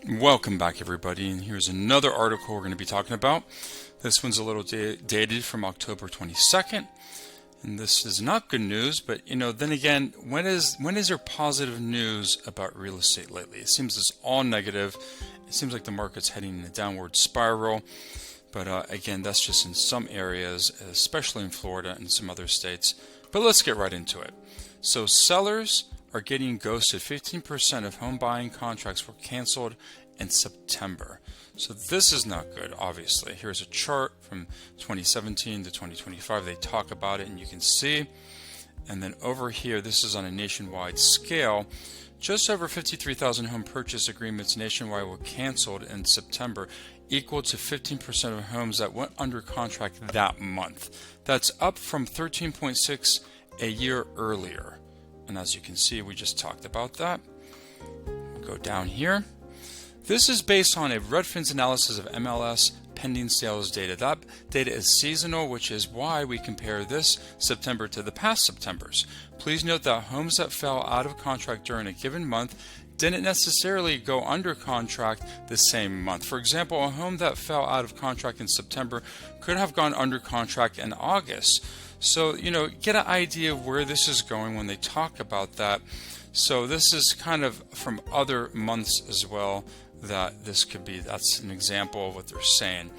Welcome back, everybody, and here's another article we're going to be talking about. This one's a little dated from October 22nd, and this is not good news, but then again, when is there positive news about real estate lately? It seems it's all negative. It seems like the market's heading in a downward spiral, but again, that's just in some areas, especially in Florida and some other states. But let's get right into it. So sellers are getting ghosted. 15% of home buying contracts were canceled in September. So this is not good, obviously. Here's a chart from 2017 to 2025. They talk about it and you can see. And then over here, this is on a nationwide scale. Just over 53,000 home purchase agreements nationwide were canceled in September, equal to 15% of homes that went under contract that month. That's up from 13.6 a year earlier. And as you can see, we just talked about that. We'll go down here. This is based on a Redfin's analysis of MLS pending sales data. That data is seasonal, which is why we compare this September to the past Septembers. Please note that homes that fell out of contract during a given month didn't necessarily go under contract the same month. For example, a home that fell out of contract in September could have gone under contract in August. So, get an idea of where this is going when they talk about that. So this is kind of from other months as well that this could be. That's an example of what they're saying.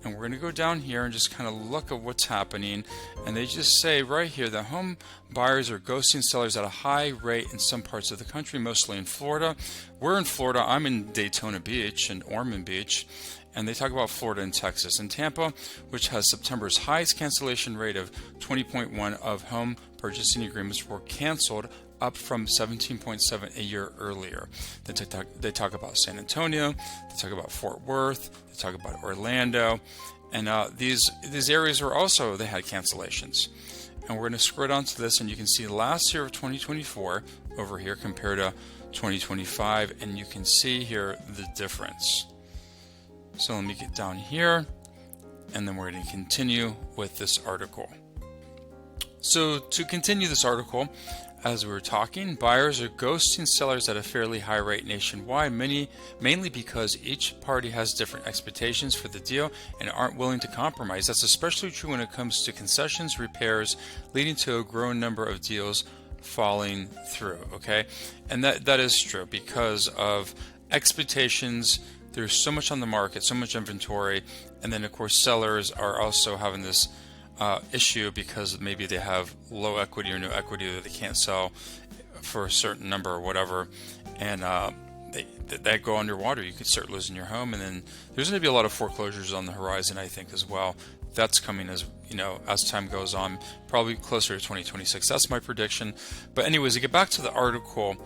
And we're going to go down here and just kind of look at what's happening. And they just say right here that home buyers are ghosting sellers at a high rate in some parts of the country, mostly in Florida. We're in Florida. I'm in Daytona Beach and Ormond Beach. And they talk about Florida and Texas. And Tampa, which has September's highest cancellation rate of 20.1 of home purchasing agreements were canceled, up from 17.7 a year earlier. They talk about San Antonio, they talk about Fort Worth, they talk about Orlando, and these areas were also, they had cancellations. And we're going to scroll down to this, and you can see last year of 2024 over here compared to 2025, and you can see here the difference. So let me get down here, and then we're going to continue with this article. So to continue this article, as we were talking, buyers are ghosting sellers at a fairly high rate nationwide, mainly because each party has different expectations for the deal and aren't willing to compromise. That's especially true when it comes to concessions, repairs, leading to a growing number of deals falling through, okay? And that is true because of expectations. There's so much on the market, so much inventory, and then of course sellers are also having this issue because maybe they have low equity or no equity that they can't sell for a certain number or whatever, and they go underwater. You could start losing your home, and then there's going to be a lot of foreclosures on the horizon, I think, as well. That's coming as time goes on, probably closer to 2026. That's my prediction. But anyways, to get back to the article.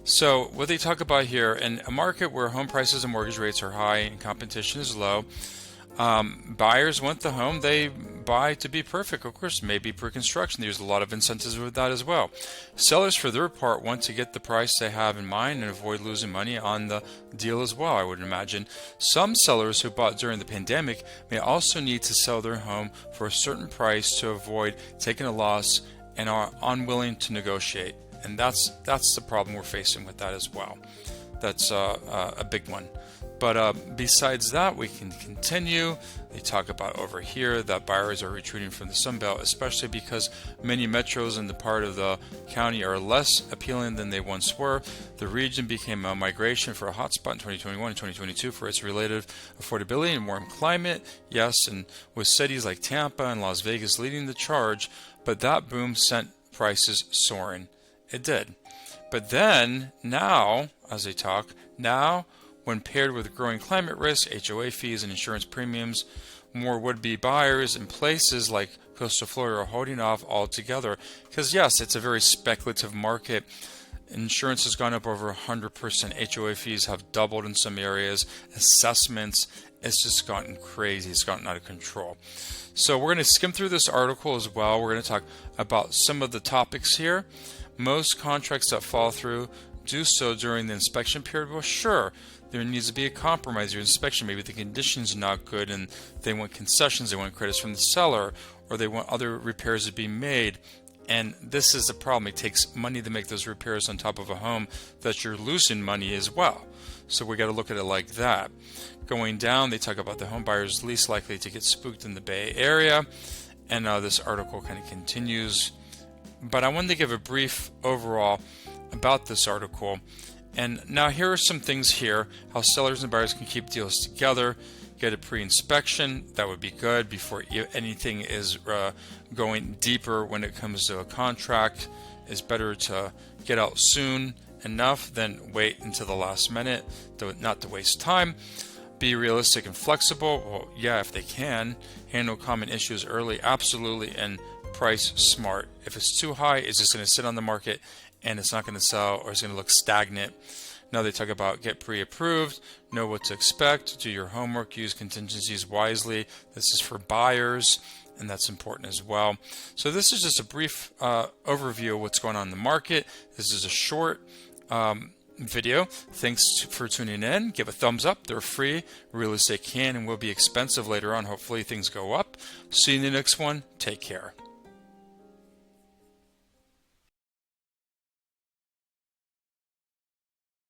So what they talk about here, in a market where home prices and mortgage rates are high and competition is low, buyers want the home they buy to be perfect. Of course, maybe pre-construction. There's a lot of incentives with that as well. Sellers, for their part, want to get the price they have in mind and avoid losing money on the deal as well, I would imagine. Some sellers who bought during the pandemic may also need to sell their home for a certain price to avoid taking a loss and are unwilling to negotiate. And that's the problem we're facing with that as well. That's a big one. But besides that, we can continue. They talk about over here that buyers are retreating from the Sun Belt, especially because many metros in the part of the county are less appealing than they once were. The region became a migration for a hotspot in 2021 and 2022 for its relative affordability and warm climate. Yes, and with cities like Tampa and Las Vegas leading the charge, but that boom sent prices soaring. It did. But then, now, as they talk, when paired with growing climate risk, HOA fees, and insurance premiums, more would-be buyers in places like coastal Florida are holding off altogether. Because yes, it's a very speculative market. Insurance has gone up over 100%. HOA fees have doubled in some areas. Assessments, it's just gotten crazy. It's gotten out of control. So we're going to skim through this article as well. We're going to talk about some of the topics here. Most contracts that fall through do so during the inspection period. Well, sure, there needs to be a compromise. Your inspection, maybe the condition's not good and they want concessions, they want credits from the seller, or they want other repairs to be made. And this is the problem. It takes money to make those repairs on top of a home that you're losing money as well. So we got to look at it like that. Going down, they talk about the home buyers least likely to get spooked in the Bay Area. And this article kind of continues. But I wanted to give a brief overall about this article. And now here are some things here, how sellers and buyers can keep deals together. Get a pre-inspection, that would be good before anything is going deeper when it comes to a contract. It's better to get out soon enough than wait until the last minute, not to waste time. Be realistic and flexible. Well, yeah, if they can. Handle common issues early, absolutely, and price smart. If it's too high, it's just going to sit on the market and it's not going to sell, or it's going to look stagnant. Now they talk about get pre-approved, know what to expect, do your homework, use contingencies wisely. This is for buyers, and that's important as well. So this is just a brief overview of what's going on in the market. This is a short video. Thanks for tuning in. Give a thumbs up. They're free. Real estate can and will be expensive later on. Hopefully things go up. See you in the next one. Take care.